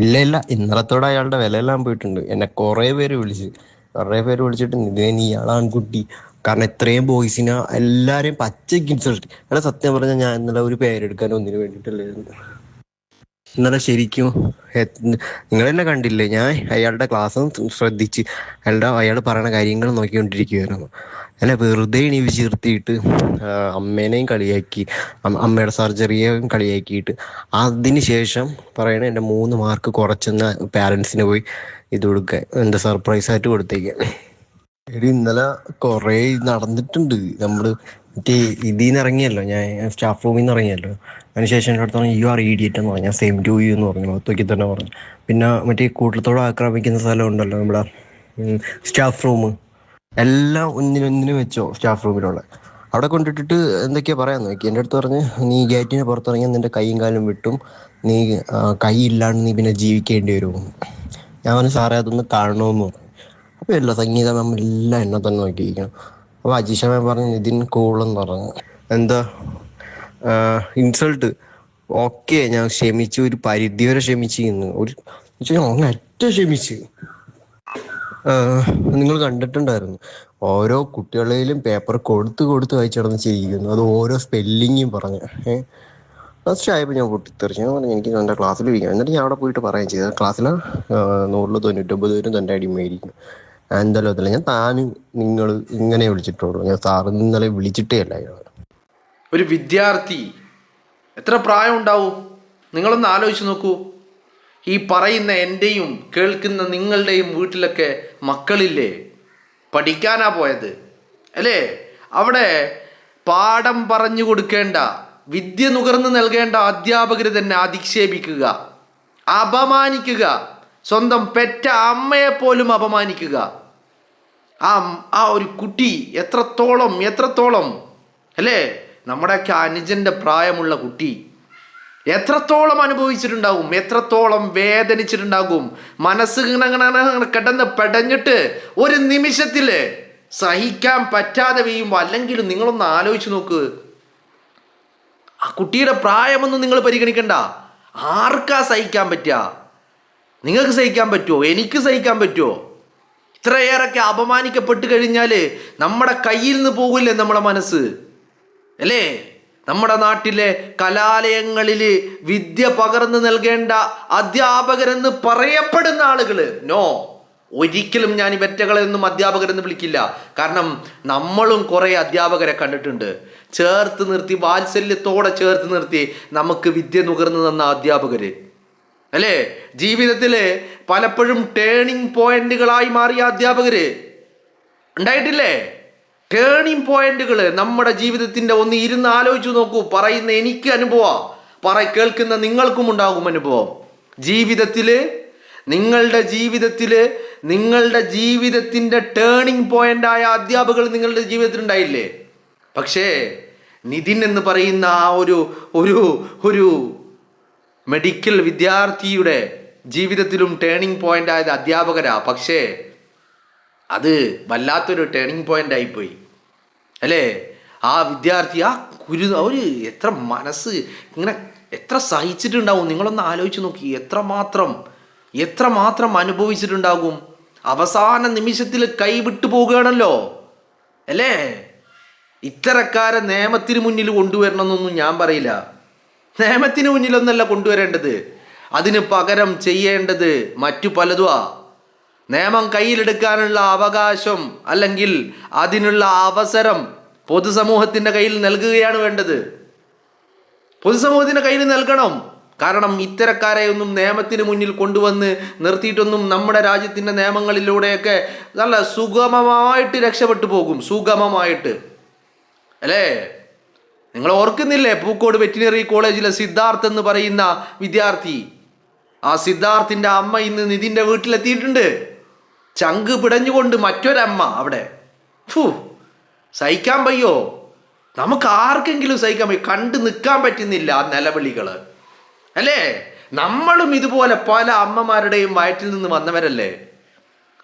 ഇല്ല ഇല്ല, ഇന്നലത്തോടെ അയാളുടെ വിലയെല്ലാം പോയിട്ടുണ്ട്. എന്നെ കുറെ പേര് വിളിച്ചിട്ട് നിതേ നീ ഇയാളെ ആൺകുട്ടി, കാരണം ഇത്രയും ബോയ്സിനെ എല്ലാരെയും പച്ചയ്ക്ക് ഇൻസൾട്ട്. എടാ സത്യം പറഞ്ഞാൽ ഞാൻ ഇന്നലെ ഒരു പേരെടുക്കാൻ ഒന്നിനു വേണ്ടിയിട്ടല്ലായിരുന്നു. ഇന്നലെ ശരിക്കും നിങ്ങൾ തന്നെ കണ്ടില്ലേ, ഞാൻ അയാളുടെ ക്ലാസ് ശ്രദ്ധിച്ച് അയാൾ പറയുന്ന കാര്യങ്ങൾ നോക്കിക്കൊണ്ടിരിക്കുകയായിരുന്നു. അല്ല, വെറുതെ എണീപ്പിച്ച് നിർത്തിയിട്ട് അമ്മേനെയും കളിയാക്കി, അമ്മയുടെ സർജറിയെയും കളിയാക്കിയിട്ട് അതിന് ശേഷം പറയണ എൻ്റെ 3 മാർക്ക് കുറച്ചെന്ന പാരൻസിന് പോയി ഇത് കൊടുക്കാൻ, എന്താ സർപ്രൈസ് ആയിട്ട് കൊടുത്തേക്കാൻ. എടി ഇന്നലെ കൊറേ നടന്നിട്ടുണ്ട്. നമ്മള് മറ്റേ ഇതിന്ന് ഇറങ്ങിയല്ലോ, ഞാൻ സ്റ്റാഫ് റൂമിൽ നിന്ന് ഇറങ്ങിയല്ലോ. അതിനുശേഷം എൻ്റെ അടുത്ത് പറഞ്ഞു യു ആർ ഇഡിയറ്റ് എന്ന് പറഞ്ഞു. ഞാൻ സെയിം ടു യു എന്ന് പറഞ്ഞു, ഒത്തുക്കി തന്നെ പറഞ്ഞു. പിന്നെ മറ്റേ കൂട്ടത്തോടെ ആക്രമിക്കുന്ന സ്ഥലം ഉണ്ടല്ലോ നമ്മുടെ സ്റ്റാഫ് റൂം, എല്ലാം ഒന്നിനൊന്നിനും വെച്ചോ സ്റ്റാഫ് റൂമിലുള്ള അവിടെ കൊണ്ടിട്ടിട്ട് എന്തൊക്കെയാ പറയാൻ നോക്കി. എൻ്റെ അടുത്ത് പറഞ്ഞ് നീ ഗേറ്റിന് പുറത്തിറങ്ങിയാൽ നിന്റെ കൈയും കാലും വിട്ടും, നീ കൈ ഇല്ലാണ്ട് നീ പിന്നെ ജീവിക്കേണ്ടി വരുമോ. ഞാൻ പറഞ്ഞു സാറേ അതൊന്ന് കാണണമെന്ന് പറഞ്ഞു. അപ്പോൾ ഇല്ല, സംഗീത മാം എല്ലാം എന്നെ തന്നെ നോക്കിയിരിക്കണം. അപ്പോൾ അജീഷ മാം പറഞ്ഞു നിതിൻ കൂളെന്ന് പറഞ്ഞു. എന്താ ഇൻസൾട്ട്, ഓക്കെ ഞാൻ ക്ഷമിച്ചു, ഒരു പരിധി വരെ ക്ഷമിച്ചിരുന്നു. അങ്ങറ്റ ക്ഷമിച്ച്. നിങ്ങൾ കണ്ടിട്ടുണ്ടായിരുന്നു, ഓരോ കുട്ടികളെയും പേപ്പർ കൊടുത്ത് കൊടുത്ത് വായിച്ച് നടന്ന് ചെയ്യിക്കുന്നു. അത് ഓരോ സ്പെല്ലിങ്ങും പറഞ്ഞ് ഫസ്റ്റ് ആയപ്പോൾ ഞാൻ പൊട്ടിത്തെറിച്ചു. ഞാൻ പറഞ്ഞു എനിക്ക് എൻ്റെ ക്ലാസ്സിൽ ഇരിക്കണം. എന്നിട്ട് ഞാൻ അവിടെ പോയിട്ട് പറയുകയും ചെയ്തു, ക്ലാസ്സിൽ 100-99 പേരും തൻ്റെ അടിമയായിരിക്കും. എന്തായാലും അതല്ല, ഞാൻ നിങ്ങൾ ഇങ്ങനെ വിളിച്ചിട്ടുള്ളൂ, ഞാൻ സാറ് ഇന്നലെ വിളിച്ചിട്ടേ അല്ല. ഒരു വിദ്യാർത്ഥി എത്ര പ്രായം ഉണ്ടാവും നിങ്ങളൊന്ന് ആലോചിച്ച് നോക്കൂ. ഈ പറയുന്ന എൻ്റെയും കേൾക്കുന്ന നിങ്ങളുടെയും വീട്ടിലൊക്കെ മക്കളില്ലേ, പഠിക്കാനാ പോയത് അല്ലേ? അവിടെ പാഠം പറഞ്ഞു കൊടുക്കേണ്ട, വിദ്യ നുകർന്ന് നൽകേണ്ട അധ്യാപകർ തന്നെ അധിക്ഷേപിക്കുക, അപമാനിക്കുക, സ്വന്തം പെറ്റ അമ്മയെപ്പോലും അപമാനിക്കുക. ആ ഒരു കുട്ടി എത്രത്തോളം അല്ലേ, നമ്മുടെയൊക്കെ അനുജൻ്റെ പ്രായമുള്ള കുട്ടി എത്രത്തോളം അനുഭവിച്ചിട്ടുണ്ടാകും, എത്രത്തോളം വേദനിച്ചിട്ടുണ്ടാകും. മനസ്സ് കിടന്ന് പെടഞ്ഞിട്ട് ഒരു നിമിഷത്തിൽ സഹിക്കാൻ പറ്റാതെ വീഴുമ്പോൾ, അല്ലെങ്കിൽ നിങ്ങളൊന്ന് ആലോചിച്ച് നോക്ക്. ആ കുട്ടിയുടെ പ്രായമൊന്നും നിങ്ങൾ പരിഗണിക്കണ്ട. ആർക്കാ സഹിക്കാൻ പറ്റുക? നിങ്ങൾക്ക് സഹിക്കാൻ പറ്റുമോ? എനിക്ക് സഹിക്കാൻ പറ്റുമോ? ഇത്രയേറൊക്കെ അപമാനിക്കപ്പെട്ട് കഴിഞ്ഞാൽ നമ്മുടെ കയ്യിൽ നിന്ന് പോകില്ലേ നമ്മളെ മനസ്സ് അല്ലേ? നമ്മുടെ നാട്ടിലെ കലാലയങ്ങളിൽ വിദ്യ പകർന്നു നൽകേണ്ട അധ്യാപകരെന്ന് പറയപ്പെടുന്ന ആളുകൾ, നോ, ഒരിക്കലും ഞാൻ ഇവറ്റകളെയൊന്നും അധ്യാപകരെന്ന് വിളിക്കില്ല. കാരണം നമ്മളും കുറേ അധ്യാപകരെ കണ്ടിട്ടുണ്ട്, ചേർത്ത് നിർത്തി, വാത്സല്യത്തോടെ ചേർത്ത് നിർത്തി നമുക്ക് വിദ്യ നുകർന്നു തന്ന അധ്യാപകർ അല്ലേ? ജീവിതത്തിൽ പലപ്പോഴും ടേണിംഗ് പോയിന്റുകളായി മാറിയ അധ്യാപകർ ഉണ്ടായിട്ടില്ലേ? ടേണിംഗ് പോയിന്റുകൾ നമ്മുടെ ജീവിതത്തിൻ്റെ, ഒന്ന് ഇരുന്ന് ആലോചിച്ച് നോക്കൂ. പറയുന്ന എനിക്ക് അനുഭവം, കേൾക്കുന്ന നിങ്ങൾക്കും ഉണ്ടാകും അനുഭവം. നിങ്ങളുടെ ജീവിതത്തിൻ്റെ ടേണിംഗ് പോയിന്റായ അധ്യാപകർ നിങ്ങളുടെ ജീവിതത്തിൽ ഉണ്ടായില്ലേ? പക്ഷേ നിതിൻ എന്ന് പറയുന്ന ആ ഒരു മെഡിക്കൽ വിദ്യാർത്ഥിയുടെ ജീവിതത്തിലും ടേണിംഗ് പോയിന്റ് ആയത് അധ്യാപകരാ. പക്ഷേ അത് വല്ലാത്തൊരു ടേണിംഗ് പോയിന്റ് ആയിപ്പോയി അല്ലേ? ആ വിദ്യാർത്ഥി, ഒരു എത്ര മനസ്സ് ഇങ്ങനെ എത്ര സഹിച്ചിട്ടുണ്ടാവും നിങ്ങളൊന്ന് ആലോചിച്ച് നോക്കി. എത്രമാത്രം അനുഭവിച്ചിട്ടുണ്ടാകും. അവസാന നിമിഷത്തിൽ കൈവിട്ടു പോകുകയാണല്ലോ അല്ലേ? ഇത്തരക്കാരെ നിയമത്തിന് മുന്നിൽ കൊണ്ടുവരണമെന്നൊന്നും ഞാൻ പറയില്ല. നിയമത്തിന് മുന്നിലൊന്നല്ല കൊണ്ടുവരേണ്ടത്, അതിന് പകരം ചെയ്യേണ്ടത് മറ്റു പലതുമാ. നിയമം കയ്യിലെടുക്കാനുള്ള അവകാശം അല്ലെങ്കിൽ അതിനുള്ള അവസരം പൊതുസമൂഹത്തിൻ്റെ കയ്യിൽ നൽകുകയാണ് വേണ്ടത്. പൊതുസമൂഹത്തിൻ്റെ കയ്യിൽ നൽകണം. കാരണം ഇത്തരക്കാരെ ഒന്നും നിയമത്തിന് മുന്നിൽ കൊണ്ടുവന്ന് നിർത്തിയിട്ടൊന്നും നമ്മുടെ രാജ്യത്തിൻ്റെ നിയമങ്ങളിലൂടെയൊക്കെ നല്ല സുഗമമായിട്ട് രക്ഷപ്പെട്ടു പോകും. സുഗമമായിട്ട് അല്ലേ? നിങ്ങൾ ഓർക്കുന്നില്ലേ, പൂക്കോട് വെറ്റിനറി കോളേജിലെ സിദ്ധാർത്ഥ് എന്ന് പറയുന്ന വിദ്യാർത്ഥി, ആ സിദ്ധാർത്ഥിൻ്റെ അമ്മ ഇന്ന് നിതിൻ്റെ വീട്ടിലെത്തിയിട്ടുണ്ട്. ചങ്ക് പിടഞ്ഞുകൊണ്ട് മറ്റൊരമ്മ അവിടെ. സഹിക്കാൻ വയ്യോ? നമുക്ക് ആർക്കെങ്കിലും സഹിക്കാൻ വയ്യ? കണ്ടു നിൽക്കാൻ പറ്റുന്നില്ല ആ നിലവിളികൾ അല്ലേ? നമ്മളും ഇതുപോലെ പല അമ്മമാരുടെയും വയറ്റിൽ നിന്ന് വന്നവരല്ലേ?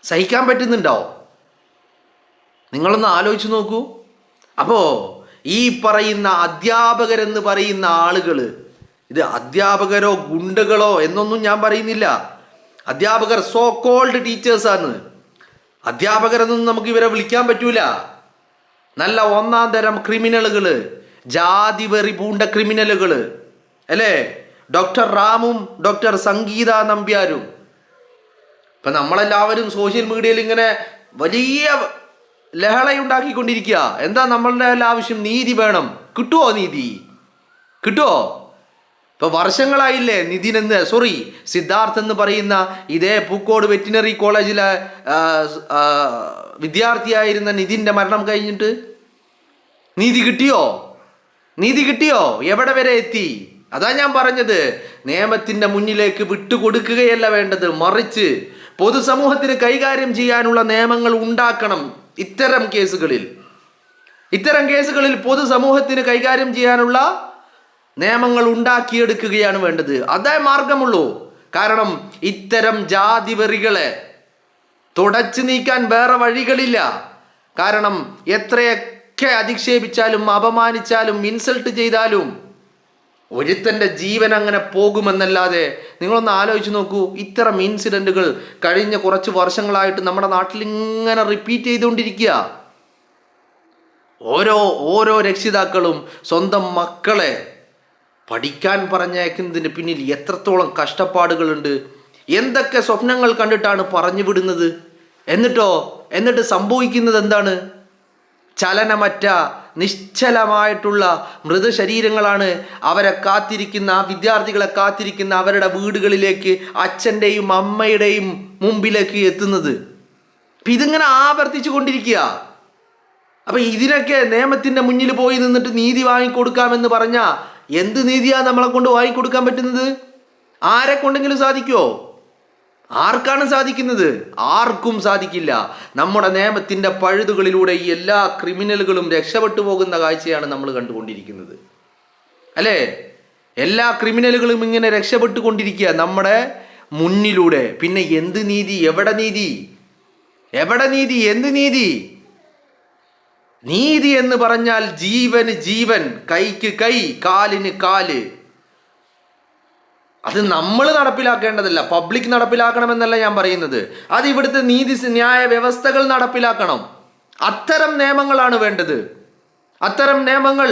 സഹിക്കാൻ പറ്റുന്നുണ്ടോ? നിങ്ങളൊന്ന് ആലോചിച്ച് നോക്കൂ. അപ്പോൾ ഈ പറയുന്ന അധ്യാപകരെന്ന് പറയുന്ന ആളുകൾ ഇത് അധ്യാപകരോ ഗുണ്ടകളോ എന്നൊന്നും ഞാൻ പറയുന്നില്ല. അധ്യാപകർ സോ കോൾഡ് ടീച്ചേഴ്സാണ്. അധ്യാപകരെന്നൊന്നും നമുക്ക് ഇവരെ വിളിക്കാൻ പറ്റൂല. നല്ല ഒന്നാം തരം ക്രിമിനലുകള്, ജാതി വെറി പൂണ്ട ക്രിമിനലുകള് അല്ലേ? ഡോക്ടർ റാമും ഡോക്ടർ സംഗീത നമ്പ്യാരും. ഇപ്പൊ നമ്മളെല്ലാവരും സോഷ്യൽ മീഡിയയിൽ ഇങ്ങനെ വലിയ ലഹളയുണ്ടാക്കിക്കൊണ്ടിരിക്കുക. എന്താ നമ്മളുടെ എല്ലാ ആവശ്യം? നീതി വേണം. കിട്ടുമോ നീതി? കിട്ടുമോ? ഇപ്പൊ വർഷങ്ങളായില്ലേ സിദ്ധാർത്ഥ് എന്ന് പറയുന്ന ഇതേ പൂക്കോട് വെറ്റിനറി കോളേജിലെ വിദ്യാർത്ഥിയായിരുന്ന നിതിൻ്റെ മരണം കഴിഞ്ഞിട്ട് നീതി കിട്ടിയോ? നീതി കിട്ടിയോ? എവിടെ വരെ എത്തി? അതാ ഞാൻ പറഞ്ഞത്, നിയമത്തിന്റെ മുന്നിലേക്ക് വിട്ടുകൊടുക്കുകയല്ല വേണ്ടത്, മറിച്ച് പൊതുസമൂഹത്തിന് കൈകാര്യം ചെയ്യാനുള്ള നിയമങ്ങൾ ഉണ്ടാക്കണം. ഇത്തരം കേസുകളിൽ പൊതുസമൂഹത്തിന് കൈകാര്യം ചെയ്യാനുള്ള നിയമങ്ങൾ ഉണ്ടാക്കിയെടുക്കുകയാണ് വേണ്ടത്. അതേ മാർഗമുള്ളൂ. കാരണം ഇത്തരം ജാതിവെറികളെ തുടച്ചു നീക്കാൻ വേറെ വഴികളില്ല. കാരണം എത്രയൊക്കെ അധിക്ഷേപിച്ചാലും അപമാനിച്ചാലും ഇൻസൾട്ട് ചെയ്താലും ഒരുത്തൻ്റെ ജീവൻ അങ്ങനെ പോകുമെന്നല്ലാതെ, നിങ്ങളൊന്ന് ആലോചിച്ച് നോക്കൂ, ഇത്തരം ഇൻസിഡൻറ്റുകൾ കഴിഞ്ഞ കുറച്ച് വർഷങ്ങളായിട്ട് നമ്മുടെ നാട്ടിൽ ഇങ്ങനെ റിപ്പീറ്റ് ചെയ്തുകൊണ്ടിരിക്കുക. ഓരോ രക്ഷിതാക്കളും സ്വന്തം മക്കളെ പഠിക്കാൻ പറഞ്ഞയക്കുന്നതിന് പിന്നിൽ എത്രത്തോളം കഷ്ടപ്പാടുകളുണ്ട്, എന്തൊക്കെ സ്വപ്നങ്ങൾ കണ്ടിട്ടാണ് പറഞ്ഞു വിടുന്നത്. എന്നിട്ട് സംഭവിക്കുന്നത് എന്താണ്? ചലനമറ്റ നിശ്ചലമായിട്ടുള്ള മൃതശരീരങ്ങളാണ് അവരെ കാത്തിരിക്കുന്ന, ആ വിദ്യാർത്ഥികളെ കാത്തിരിക്കുന്ന അവരുടെ വീടുകളിലേക്ക്, അച്ഛൻ്റെയും അമ്മയുടെയും മുമ്പിലേക്ക് എത്തുന്നത്. അപ്പം ഇതിങ്ങനെ ആവർത്തിച്ചു കൊണ്ടിരിക്കുക. അപ്പം ഇതിനൊക്കെ നിയമത്തിൻ്റെ മുന്നിൽ പോയി നിന്നിട്ട് നീതി വാങ്ങിക്കൊടുക്കാമെന്ന് പറഞ്ഞാൽ എന്ത് നീതിയാണ് നമ്മളെ കൊണ്ട് വാങ്ങിക്കൊടുക്കാൻ പറ്റുന്നത്? ആരെ കൊണ്ടെങ്കിലും സാധിക്കുമോ? ആർക്കാണ് സാധിക്കുന്നത്? ആർക്കും സാധിക്കില്ല. നമ്മുടെ നിയമത്തിൻ്റെ പഴുതുകളിലൂടെ ഈ എല്ലാ ക്രിമിനലുകളും രക്ഷപ്പെട്ടു പോകുന്ന കാഴ്ചയാണ് നമ്മൾ കണ്ടുകൊണ്ടിരിക്കുന്നത്, അല്ലേ? എല്ലാ ക്രിമിനലുകളും ഇങ്ങനെ രക്ഷപ്പെട്ടുകൊണ്ടിരിക്കുക നമ്മുടെ മുന്നിലൂടെ. പിന്നെ എന്ത് നീതി? എവിടെ നീതി? എന്ത് നീതി? നീതി എന്ന് പറഞ്ഞാൽ ജീവന് ജീവൻ, കൈക്ക് കൈ, കാലിന് കാല്. അത് നമ്മൾ നടപ്പിലാക്കേണ്ടതല്ല, പബ്ലിക് നടപ്പിലാക്കണമെന്നല്ല ഞാൻ പറയുന്നത്. അത് ഇവിടുത്തെ ന്യായ വ്യവസ്ഥകൾ നടപ്പിലാക്കണം. അത്തരം നിയമങ്ങളാണ് വേണ്ടത്. അത്തരം നിയമങ്ങൾ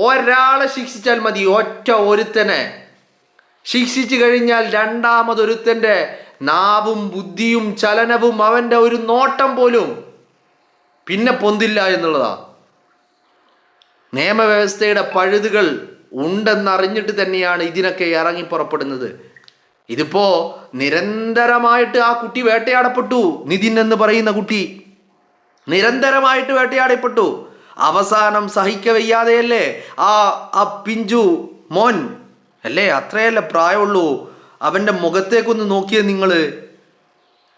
ഒരാളെ ശിക്ഷിച്ചാൽ മതി, ഒരുത്തനെ ശിക്ഷിച്ചു കഴിഞ്ഞാൽ രണ്ടാമതൊരുത്തൻ്റെ നാവും ബുദ്ധിയും ചലനവും അവൻ്റെ ഒരു നോട്ടം പോലും പിന്നെ പൊന്തില്ല എന്നുള്ളതാ. നിയമവ്യവസ്ഥയുടെ പഴുതുകൾ ഉണ്ടെന്നറിഞ്ഞിട്ട് തന്നെയാണ് ഇതിനൊക്കെ ഇറങ്ങി പുറപ്പെടുന്നത്. ഇതിപ്പോ നിരന്തരമായിട്ട് ആ കുട്ടി വേട്ടയാടപ്പെട്ടു. നിതിൻ എന്ന് പറയുന്ന കുട്ടി നിരന്തരമായിട്ട് വേട്ടയാടപ്പെട്ടു. അവസാനം സഹിക്കവയ്യാതെയല്ലേ ആ പിഞ്ചു മോൻ അല്ലേ, അത്രയല്ലേ പ്രായമുള്ളൂ, അവൻ്റെ മുഖത്തേക്കൊന്ന് നോക്കിയേ,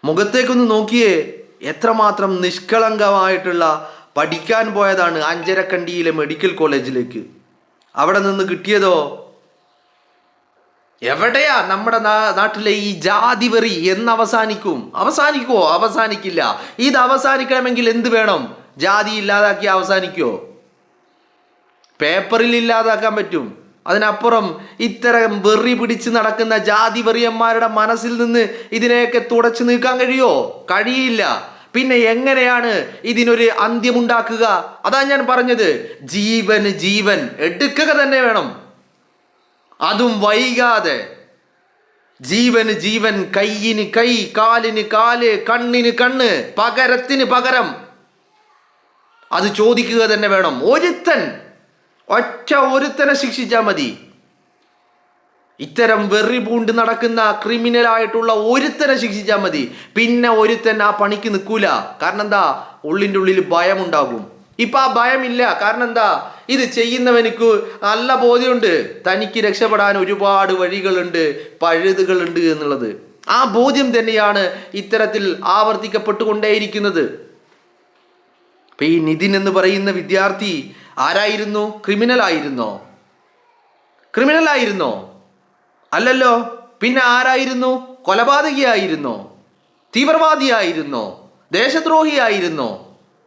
മുഖത്തേക്കൊന്ന് നോക്കിയേ. എത്രമാത്രം നിഷ്കളങ്കമായിട്ടുള്ള പഠിക്കാൻ പോയതാണ് അഞ്ചരക്കണ്ടിയിലെ മെഡിക്കൽ കോളേജിലേക്ക്. അവിടെ നിന്ന് കിട്ടിയതോ എവിടെയാ? നമ്മുടെ നാട്ടിലെ ഈ ജാതി വെറി അവസാനിക്കുമോ? അവസാനിക്കില്ല. ഇത് അവസാനിക്കണമെങ്കിൽ എന്ത് വേണം? ജാതി ഇല്ലാതാക്കി അവസാനിക്കുമോ? പേപ്പറിൽ ഇല്ലാതാക്കാൻ പറ്റും. അതിനപ്പുറം ഇത്തരം വെറി പിടിച്ച് നടക്കുന്ന ജാതി വെറിയന്മാരുടെ മനസ്സിൽ നിന്ന് ഇതിനെയൊക്കെ തുടച്ചു നീക്കാൻ കഴിയില്ല. പിന്നെ എങ്ങനെയാണ് ഇതിനൊരു അന്ത്യമുണ്ടാക്കുക? അതാ ഞാൻ പറഞ്ഞത്, ജീവന് ജീവൻ എടുക്കുക തന്നെ വേണം, അതും വൈകാതെ. ജീവന് ജീവൻ, കൈയിന് കൈ, കാലിന് കാല്, കണ്ണിന് കണ്ണ്, പകരത്തിന് പകരം അത് ചോദിക്കുക തന്നെ വേണം. ഒരുത്തനെ ശിക്ഷിച്ചാൽ മതി. ഇത്തരം വെറി പൂണ്ട് നടക്കുന്ന ക്രിമിനലായിട്ടുള്ള ഒരുത്തനെ ശിക്ഷിച്ചാൽ മതി. പിന്നെ ഒരുത്തൻ ആ പണിക്ക് നിൽക്കൂല. കാരണം എന്താ? ഉള്ളിൻ്റെ ഉള്ളിൽ ഭയമുണ്ടാകും. ഇപ്പം ആ ഭയമില്ല. കാരണം എന്താ? ഇത് ചെയ്യുന്നവനിക്ക് നല്ല ബോധ്യമുണ്ട്, തനിക്ക് രക്ഷപ്പെടാൻ ഒരുപാട് വഴികളുണ്ട്, പഴുതുകളുണ്ട് എന്നുള്ളത്. ആ ബോധ്യം തന്നെയാണ് ഇത്തരത്തിൽ ആവർത്തിക്കപ്പെട്ടുകൊണ്ടേയിരിക്കുന്നത്. ഇപ്പം ഈ നിതിൻ എന്ന് പറയുന്ന വിദ്യാർത്ഥി ആരായിരുന്നു? ക്രിമിനലായിരുന്നോ? അല്ലല്ലോ. പിന്നെ ആരായിരുന്നു? കൊലപാതകിയായിരുന്നോ? തീവ്രവാദിയായിരുന്നോ? ദേശദ്രോഹിയായിരുന്നോ?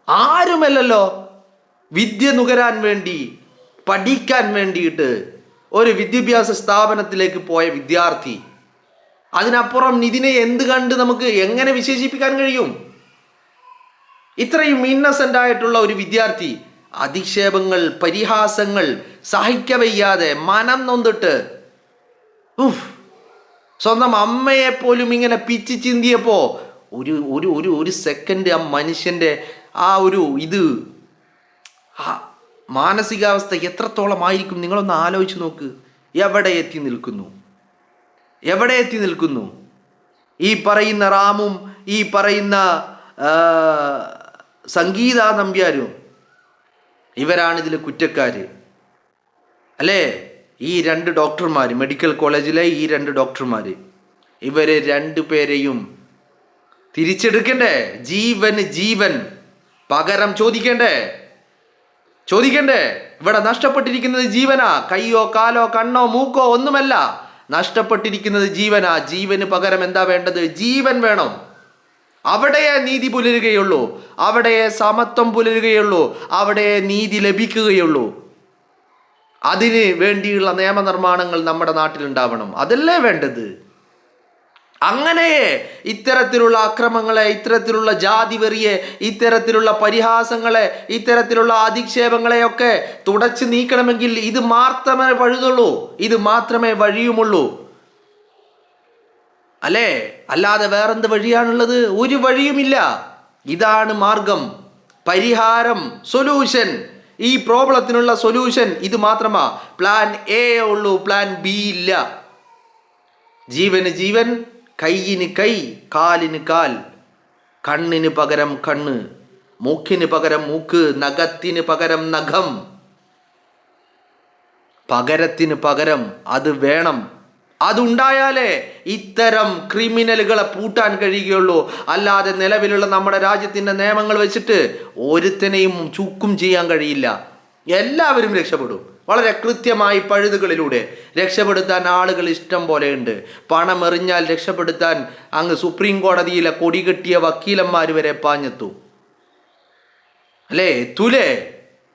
ആരുമല്ലല്ലോ. വിദ്യ നുകരാൻ വേണ്ടി, പഠിക്കാൻ വേണ്ടിയിട്ട് ഒരു വിദ്യാഭ്യാസ സ്ഥാപനത്തിലേക്ക് പോയ വിദ്യാർത്ഥി. അതിനപ്പുറം നിതിനെ എന്ത് കണ്ട് നമുക്ക് എങ്ങനെ വിശേഷിപ്പിക്കാൻ കഴിയും? ഇത്രയും ഇന്നസെന്റ് ആയിട്ടുള്ള ഒരു വിദ്യാർത്ഥി അധിക്ഷേപങ്ങൾ, പരിഹാസങ്ങൾ സഹിക്കവയ്യാതെ മനം നൊന്തിട്ട് സ്വന്തം അമ്മയെ പോലും ഇങ്ങനെ പിച്ച് ചിന്തിയപ്പോ ഒരു ഒരു ഒരു ഒരു സെക്കൻഡ് ആ മനുഷ്യന്റെ ആ ഒരു ആ മാനസികാവസ്ഥ എത്രത്തോളം ആയിരിക്കും നിങ്ങളൊന്ന് ആലോചിച്ച് നോക്ക്. എവിടെ എത്തി നിൽക്കുന്നു? ഈ പറയുന്ന റാമും ഈ പറയുന്ന സംഗീത നമ്പ്യാരും ഇവരാണ് ഇതിൽ കുറ്റക്കാര് അല്ലേ? ഈ 2 ഡോക്ടർമാർ, മെഡിക്കൽ കോളേജിലെ ഈ 2 ഡോക്ടർമാർ, ഇവരെ 2 പേരെയും തിരിച്ചെടുക്കണ്ടേ? ജീവൻ പകരം ചോദിക്കണ്ടേ? ഇവിടെ നഷ്ടപ്പെട്ടിരിക്കുന്നത് ജീവനാ. കയ്യോ കാലോ കണ്ണോ മൂക്കോ ഒന്നുമല്ല, നഷ്ടപ്പെട്ടിരിക്കുന്നത് ജീവനാ. ജീവന് പകരം എന്താ വേണ്ടത്? ജീവൻ വേണം. അവിടെയേ നീതി പുലരുകയുള്ളൂ, അവിടെയേ സമത്വം പുലരുകയുള്ളൂ, അവിടെയേ നീതി ലഭിക്കുകയുള്ളൂ. അതിന് വേണ്ടിയുള്ള നിയമനിർമ്മാണങ്ങൾ നമ്മുടെ നാട്ടിലുണ്ടാവണം. അതല്ലേ വേണ്ടത്. അങ്ങനെ ഇത്തരത്തിലുള്ള അക്രമങ്ങളെ, ഇത്തരത്തിലുള്ള ജാതി വെറിയെ, ഇത്തരത്തിലുള്ള പരിഹാസങ്ങളെ, ഇത്തരത്തിലുള്ള അധിക്ഷേപങ്ങളെയൊക്കെ തുടച്ചു നീക്കണമെങ്കിൽ ഇത് മാത്രമേ വഴുതുള്ളൂ, ഇത് മാത്രമേ വഴിയുമുള്ളൂ അല്ലേ? അല്ലാതെ വേറെന്ത് വഴിയാണുള്ളത്? ഒരു വഴിയുമില്ല. ഇതാണ് മാർഗം, പരിഹാരം, സൊല്യൂഷൻ. ഈ പ്രോബ്ലത്തിനുള്ള സൊല്യൂഷൻ ഇത് മാത്രമാ. പ്ലാൻ എ ഉള്ളൂ, പ്ലാൻ ബി ഇല്ല. ജീവന് ജീവൻ, കൈയിന് കൈ, കാലിന് കാൽ, കണ്ണിന് പകരം കണ്ണ്, മൂക്കിന് പകരം മൂക്ക്, നഖത്തിന് പകരം നഖം. പകരത്തിന് പകരം അത് വേണം. അതുണ്ടായാലേ ഇത്തരം ക്രിമിനലുകളെ പൂട്ടാൻ കഴിയുകയുള്ളൂ. അല്ലാതെ നിലവിലുള്ള നമ്മുടെ രാജ്യത്തിൻ്റെ നിയമങ്ങൾ വെച്ചിട്ട് ഒരുത്തനെയും ചുക്കും ചെയ്യാൻ കഴിയില്ല. എല്ലാവരും രക്ഷപ്പെടും. വളരെ കൃത്യമായി പഴുതുകളിലൂടെ രക്ഷപ്പെടുത്താൻ ആളുകൾ ഇഷ്ടം പോലെ ഉണ്ട്. പണമെറിഞ്ഞാൽ രക്ഷപ്പെടുത്താൻ അങ്ങ് സുപ്രീം കോടതിയിലെ കൊടികെട്ടിയ വക്കീലന്മാർ വരെ പാഞ്ഞെത്തും അല്ലേ? എത്തൂലേ?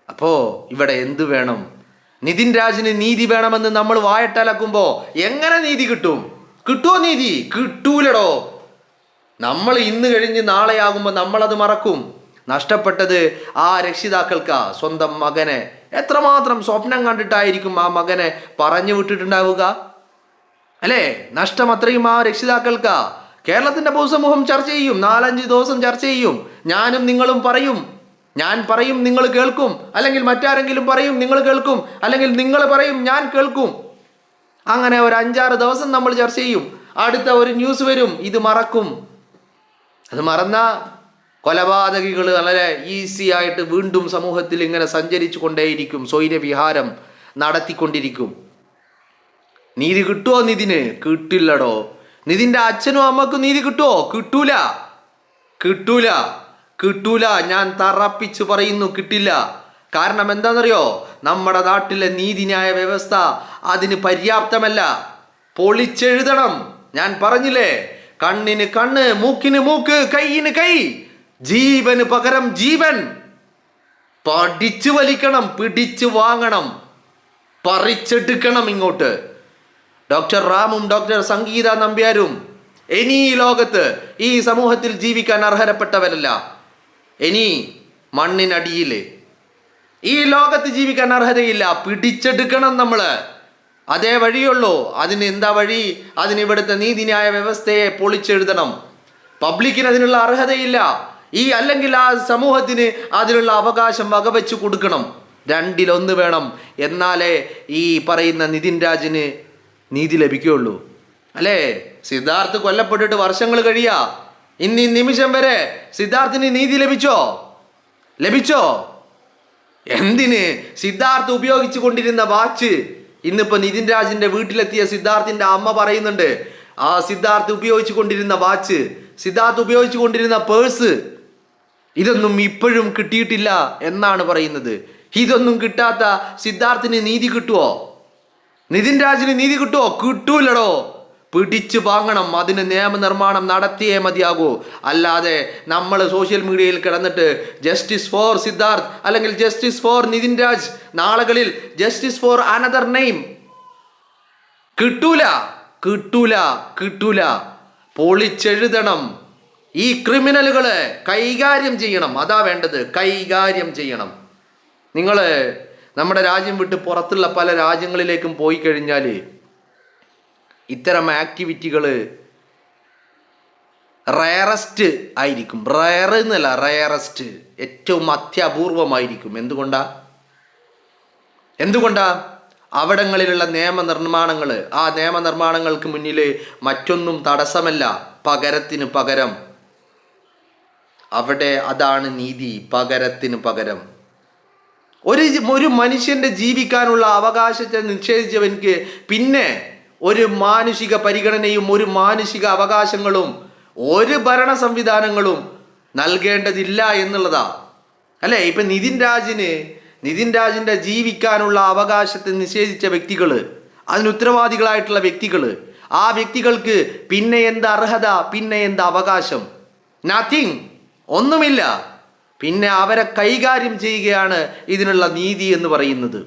അപ്പോ ഇവിടെ എന്ത് വേണം? നിതിൻ രാജിന് നീതി വേണമെന്ന് നമ്മൾ വായട്ടലക്കുമ്പോ എങ്ങനെ നീതി കിട്ടും? കിട്ടുമോ നീതി? കിട്ടൂലടോ. നമ്മൾ ഇന്ന് കഴിഞ്ഞ് നാളെയാകുമ്പോൾ നമ്മളത് മറക്കും. നഷ്ടപ്പെട്ടത് ആ രക്ഷിതാക്കൾക്കാ. സ്വന്തം മകനെ എത്രമാത്രം സ്വപ്നം കണ്ടിട്ടായിരിക്കും ആ മകനെ പറഞ്ഞു വിട്ടിട്ടുണ്ടാവുക അല്ലേ? നഷ്ടം അത്രയും ആ രക്ഷിതാക്കൾക്കാ. കേരളത്തിന്റെ പൊതുസമൂഹം ചർച്ച ചെയ്യും, 4-5 ദിവസം ചർച്ച ചെയ്യും. ഞാനും നിങ്ങളും പറയും, ഞാൻ പറയും നിങ്ങൾ കേൾക്കും, അല്ലെങ്കിൽ മറ്റാരെങ്കിലും പറയും നിങ്ങൾ കേൾക്കും, അല്ലെങ്കിൽ നിങ്ങൾ പറയും ഞാൻ കേൾക്കും. അങ്ങനെ ഒരു 5-6 ദിവസം നമ്മൾ ചർച്ച ചെയ്യും. അടുത്ത ഒരു ന്യൂസ് വരും, ഇത് മറക്കും. അത് മറന്ന കൊലപാതകികൾ വളരെ ഈസി ആയിട്ട് വീണ്ടും സമൂഹത്തിൽ ഇങ്ങനെ സഞ്ചരിച്ചു കൊണ്ടേയിരിക്കും, സ്വൈരവിഹാരം നടത്തിക്കൊണ്ടിരിക്കും. നീതി കിട്ടുമോ നിതിന്? കിട്ടില്ലടോ. നിതിൻ്റെ അച്ഛനും അമ്മക്കും നീതി കിട്ടുമോ? കിട്ടൂല. ഞാൻ തറപ്പിച്ച് പറയുന്നു, കിട്ടില്ല. കാരണം എന്താണെന്നറിയോ? നമ്മുടെ നാട്ടിലെ നീതിന്യായ വ്യവസ്ഥ അതിന് പര്യാപ്തമല്ല. പൊളിച്ചെഴുതണം. ഞാൻ പറഞ്ഞില്ലേ, കണ്ണിന് കണ്ണ്, മൂക്കിന് മൂക്ക്, കൈയിന് കൈ, ജീവന് പകരം ജീവൻ. പഠിച്ചു വലിക്കണം, പിടിച്ചു വാങ്ങണം, പറിച്ചെടുക്കണം ഇങ്ങോട്ട്. ഡോക്ടർ റാമും ഡോക്ടർ സംഗീത നമ്പ്യാരും ഇനി ഈ ലോകത്ത്, ഈ സമൂഹത്തിൽ ജീവിക്കാൻ അർഹരപ്പെട്ടവരല്ല. ഇനി മണ്ണിനടിയിൽ ഈ ലോകത്ത് ജീവിക്കാൻ അർഹതയില്ല. പിടിച്ചെടുക്കണം നമ്മൾ. അതേ വഴിയുള്ളൂ. അതിന് എന്താ വഴി? അതിന് ഇവിടുത്തെ നീതിന്യായ വ്യവസ്ഥയെ പൊളിച്ചെഴുതണം. പബ്ലിക്കിന് അതിനുള്ള അർഹതയില്ല. അല്ലെങ്കിൽ ആ സമൂഹത്തിന് അതിനുള്ള അവകാശം വകവെച്ച് കൊടുക്കണം. 2-1 വേണം. എന്നാലേ ഈ പറയുന്ന നിതിൻ രാജിന് നീതി ലഭിക്കുകയുള്ളൂ അല്ലേ? സിദ്ധാർത്ഥ് കൊല്ലപ്പെട്ടിട്ട് വർഷങ്ങൾ കഴിയാ. ഇന്ന് ഈ നിമിഷം വരെ സിദ്ധാർത്ഥിന് നീതി ലഭിച്ചോ? എന്തിന്? സിദ്ധാർത്ഥ് ഉപയോഗിച്ചു കൊണ്ടിരുന്ന വാച്ച് ഇന്നിപ്പോ നിതിൻ രാജിന്റെ വീട്ടിലെത്തിയ സിദ്ധാർത്ഥിന്റെ അമ്മ പറയുന്നുണ്ട്, ആ സിദ്ധാർത്ഥ് ഉപയോഗിച്ചു കൊണ്ടിരുന്ന വാച്ച്, സിദ്ധാർത്ഥ് ഉപയോഗിച്ചു കൊണ്ടിരുന്ന പേഴ്സ്, ഇതൊന്നും ഇപ്പോഴും കിട്ടിയിട്ടില്ല എന്നാണ് പറയുന്നത്. ഇതൊന്നും കിട്ടാത്ത സിദ്ധാർത്ഥിന് നീതി കിട്ടുമോ? നിതിൻ രാജിന് നീതി കിട്ടുമോ? കിട്ടൂലടോ. പിടിച്ചു വാങ്ങണം. അതിന് നിയമനിർമ്മാണം നടത്തിയേ മതിയാകൂ. അല്ലാതെ നമ്മൾ സോഷ്യൽ മീഡിയയിൽ കിടന്നിട്ട് ജസ്റ്റിസ് ഫോർ സിദ്ധാർത്ഥ് അല്ലെങ്കിൽ ജസ്റ്റിസ് ഫോർ നിതിൻ രാജ്, നാളുകളിൽ ജസ്റ്റിസ് ഫോർ അനദർ നെയിം കിട്ടൂല കിട്ടൂല കിട്ടൂല. പൊളിച്ചെഴുതണം. ഈ ക്രിമിനലുകളെ കൈകാര്യം ചെയ്യണം. അതാ വേണ്ടത്, കൈകാര്യം ചെയ്യണം. നിങ്ങൾ നമ്മുടെ രാജ്യം വിട്ട് പുറത്തുള്ള പല രാജ്യങ്ങളിലേക്കും പോയി കഴിഞ്ഞാൽ ഇത്തരം ആക്ടിവിറ്റികൾ റയറസ്റ്റ് ആയിരിക്കും. റയർ എന്നല്ല, റയറസ്റ്റ്, ഏറ്റവും അത്യപൂർവമായിരിക്കും. എന്തുകൊണ്ടാ? അവിടങ്ങളിലുള്ള നിയമനിർമ്മാണങ്ങൾ, ആ നിയമനിർമ്മാണങ്ങൾക്ക് മുന്നിൽ മറ്റൊന്നും തടസ്സമല്ല, പകരത്തിന് പകരം. അവിടെ അതാണ് നീതി, പകരത്തിന് പകരം. ഒരു മനുഷ്യൻ്റെ ജീവിക്കാനുള്ള അവകാശത്തെ നിഷേധിച്ചവൻക്ക് പിന്നെ ഒരു മാനുഷിക പരിഗണനയും ഒരു മാനുഷിക അവകാശങ്ങളും ഒരു ഭരണ സംവിധാനങ്ങളും നൽകേണ്ടതില്ല എന്നുള്ളതാ അല്ലേ? ഇപ്പം നിതിൻ രാജിൻ്റെ ജീവിക്കാനുള്ള അവകാശത്തെ നിഷേധിച്ച വ്യക്തികൾ, അതിന് ഉത്തരവാദികളായിട്ടുള്ള വ്യക്തികൾ, ആ വ്യക്തികൾക്ക് പിന്നെ എന്ത് അർഹത, പിന്നെ എന്ത് അവകാശം? നത്തിങ്, ഒന്നുമില്ല. പിന്നെ അവരെ കൈകാര്യം ചെയ്യുകയാണ് ഇതിനുള്ള നീതി എന്ന് പറയുന്നത്.